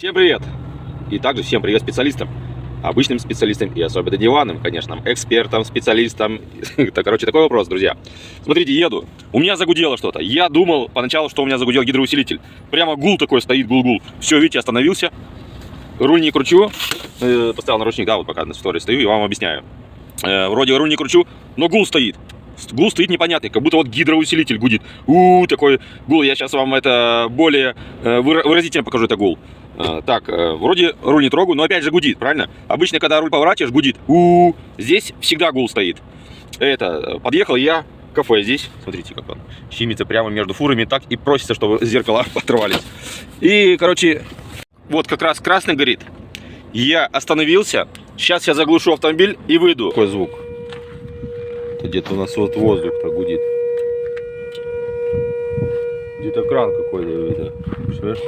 Всем привет! И также всем привет специалистам. Обычным специалистам и особенно диванным, конечно, экспертам, специалистам. Это, короче, такой вопрос, друзья. Смотрите, еду. У меня загудело что-то. Я думал поначалу, что у меня загудел гидроусилитель. Прямо гул такой стоит, гул-гул. Все, видите, остановился. Руль не кручу. Поставил наручник, да, вот пока на сторе стою и вам объясняю. Вроде руль не кручу, но гул стоит. Гул стоит непонятный, как будто вот гидроусилитель гудит. Такой гул. Я сейчас вам это более выразительно покажу, это гул. Так, вроде руль не трогаю, но опять же гудит, правильно? Обычно, когда руль поворачиваешь, гудит. Здесь всегда гул стоит. Подъехал я в кафе здесь. Смотрите, как он щемится прямо между фурами. Так и просится, чтобы зеркала оторвались. И, короче, вот как раз красный горит. Я остановился. Сейчас я заглушу автомобиль и выйду. Какой звук? Где-то у нас вот воздух-то гудит. Где-то кран какой-то, видно. Слышишь?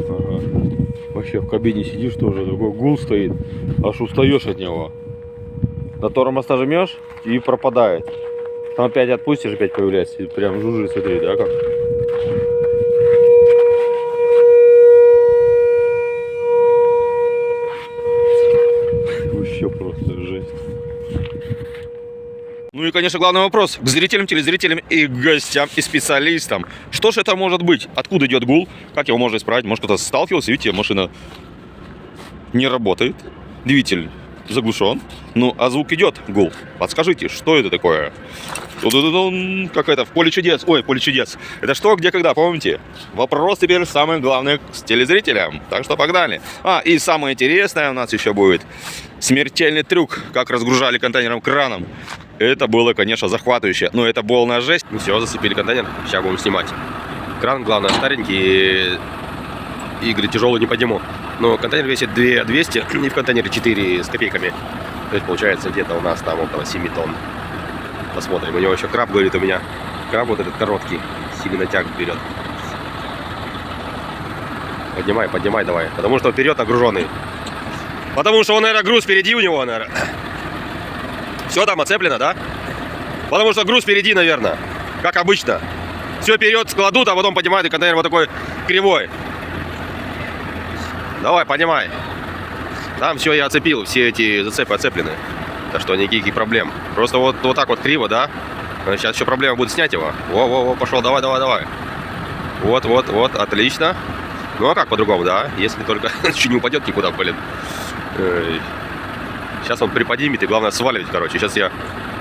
Ага. Вообще в кабине сидишь тоже, такой гул стоит, аж устаешь от него. На тормоз нажмешь и пропадает. Там опять отпустишь, опять появляется. И прям жужжит, смотри, да, как? Вообще просто жесть. Ну и, конечно, главный вопрос к зрителям, телезрителям и гостям, и специалистам. Что же это может быть? Откуда идет гул? Как его можно исправить? Может, кто-то сталкивался? Видите, машина не работает. Двигатель заглушен. Ну, а звук идет, гул. Подскажите, что это такое? Как это, в поле чудес. Ой, поле чудес. Это что, где, когда, помните? Вопрос теперь самый главный с телезрителям. Так что погнали. И самое интересное у нас еще будет смертельный трюк, как разгружали контейнером краном. Это было, конечно, захватывающе. Но это полная жесть. Все, зацепили контейнер. Сейчас будем снимать. Кран, главное, старенький. Игры тяжелый не подниму. Но контейнер весит 2200. И в контейнере 4 с копейками. То есть получается где-то у нас там около 7 тонн. Посмотрим. У него еще краб, говорит, у меня. Краб вот этот короткий. Сильно тяг берет. Поднимай, поднимай давай. Потому что вперед нагруженный. Потому что он, наверное, груз впереди у него, наверное. Все там оцеплено, да? Потому что груз впереди, наверное. Как обычно. Все вперед складут, а потом поднимают, и контейнер вот такой кривой. Давай, поднимай. Там все я оцепил, все эти зацепы оцеплены. Так что никаких проблем. Просто вот так вот криво, да? Сейчас еще проблема будет снять его. Во, пошел, давай. Вот, отлично. Ну а как по-другому, да? Если только чуть не упадет никуда, блин. Сейчас он приподнимет, и главное сваливать, короче. Сейчас я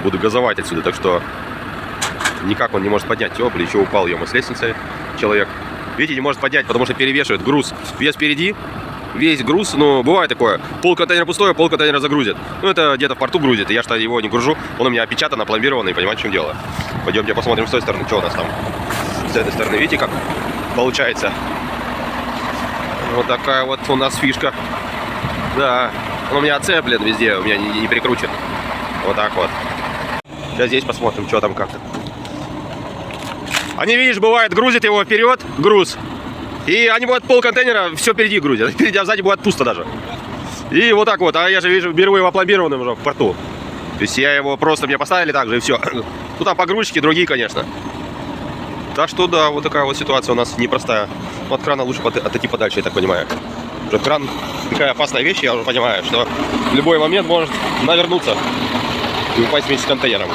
буду газовать отсюда, так что никак он не может поднять. Плечо упал, ему с лестницы человек. Видите, не может поднять, потому что перевешивает груз. Вес впереди, весь груз, ну, бывает такое. Пол контейнера пустое, пол контейнера загрузит. Ну, это где-то в порту грузит, и я что его не гружу. Он у меня опечатан, опломбированный, понимаете, в чем дело. Пойдемте посмотрим с той стороны, что у нас там. С этой стороны, видите, как получается. Вот такая вот у нас фишка. Да, он у меня оцеплен везде, у меня не прикручен. Вот так вот. Сейчас здесь посмотрим, что там как-то. Они, видишь, бывает, грузят его вперед, груз. И они вот пол контейнера все впереди грузят. Впереди, а сзади будет пусто даже. И вот так вот. А я же вижу, беру его опломбированным уже в порту. То есть я его просто, мне поставили так же и все. Ну там погрузчики другие, конечно. Так что да, вот такая вот ситуация у нас непростая. Ну, от крана лучше отойти подальше, я так понимаю. Уже кран такая опасная вещь, я уже понимаю, что в любой момент может навернуться и упасть вместе с контейнером.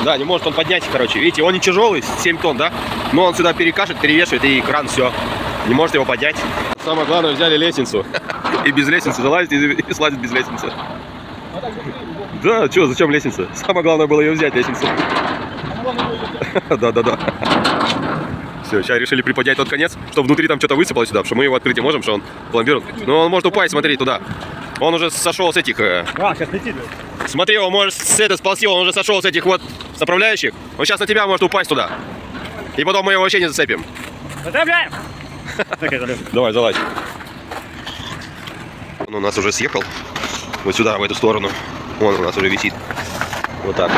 Да, не может он поднять, короче. Видите, он не тяжелый, 7 тонн, да? Но он сюда перекашет, перевешивает, и кран все. Не может его поднять. Самое главное, взяли лестницу. И без лестницы залазит, и слазит без лестницы. Да, что, зачем лестница? Самое главное было ее взять, лестницу. Да. Все, сейчас решили приподнять тот конец, чтобы внутри там что-то высыпалось сюда, потому что мы его открыть не можем, что он пломбирован. Но он может упасть, смотри, туда. Он уже сошел с этих... сейчас летит. Смотри, он может с этой сползти, он уже сошел с этих вот направляющих. Он сейчас на тебя может упасть туда. И потом мы его вообще не зацепим. Зацепляем! Давай, залазь. Он у нас уже съехал. Вот сюда, в эту сторону. Он у нас уже висит. Вот так.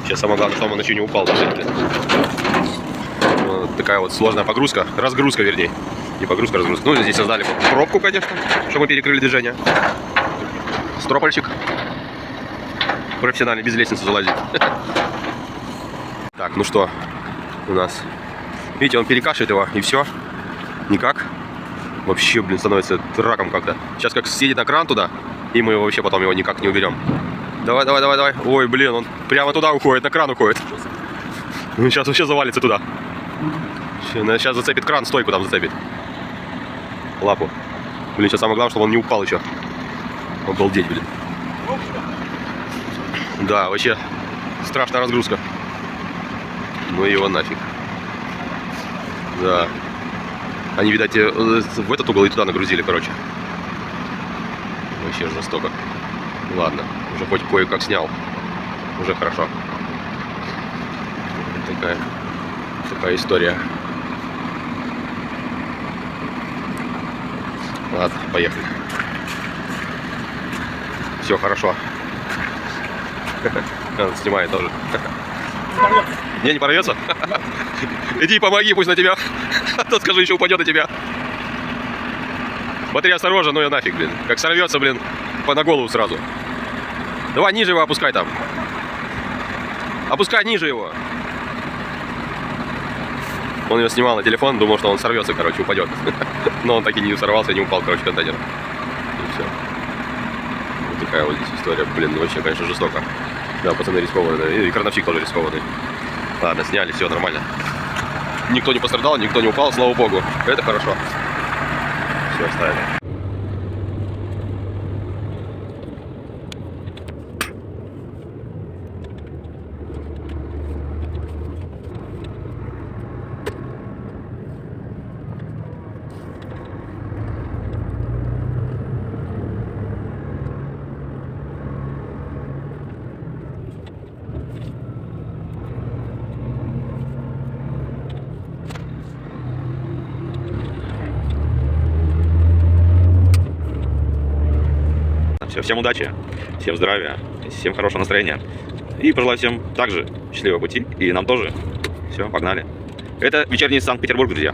Сейчас самое главное, чтобы он еще не упал. Вот такая вот сложная погрузка. Разгрузка, вернее. Не погрузка, разгрузка. Ну, здесь создали пробку, конечно, чтобы мы перекрыли движение. Стропольчик. профессиональный без лестницы залазит. Так, ну что у нас? Видите, он перекашивает его, и все. Никак. Вообще, блин, становится раком как-то. Сейчас как съедет на кран туда, и мы вообще потом его никак не уберем. Давай, давай, давай, давай. Ой, блин, он прямо туда уходит, на кран уходит. Ну, сейчас вообще завалится туда. Сейчас зацепит кран, стойку там зацепит. Лапу. Блин, сейчас самое главное, чтобы он не упал еще. Обалдеть, блин. Да, вообще страшная разгрузка. Ну его нафиг. Да. Они, видать, в этот угол и туда нагрузили, короче. Вообще жестоко. Ладно, уже хоть кое-как снял. Уже хорошо. Такая история. Ладно, поехали. Все хорошо. Он снимает тоже. Не, не порвется? Иди помоги, пусть на тебя. А то скажи, еще упадет на тебя. Смотри, осторожно, ну и нафиг, блин. Как сорвется, блин, на голову сразу. Давай ниже его опускай там. Опускай ниже его. Он его снимал на телефон, думал, что он сорвется, короче, упадет. Но он так и не сорвался, не упал, короче, контейнер. И все. Вот такая вот здесь история. Блин, ну вообще, конечно, жестоко. Да, пацаны рискованные. И крановщик тоже рискованный. Ладно, сняли, все нормально. Никто не пострадал, никто не упал, слава богу. Это хорошо. Все, оставили. Все, всем удачи, всем здравия, всем хорошего настроения. И пожелаю всем также счастливого пути. И нам тоже. Все, погнали. Это вечерний Санкт-Петербург, друзья.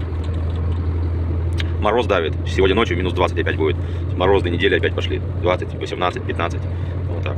Мороз давит. Сегодня ночью минус 20 опять будет. Морозные недели опять пошли. 20, 18, 15. Вот так.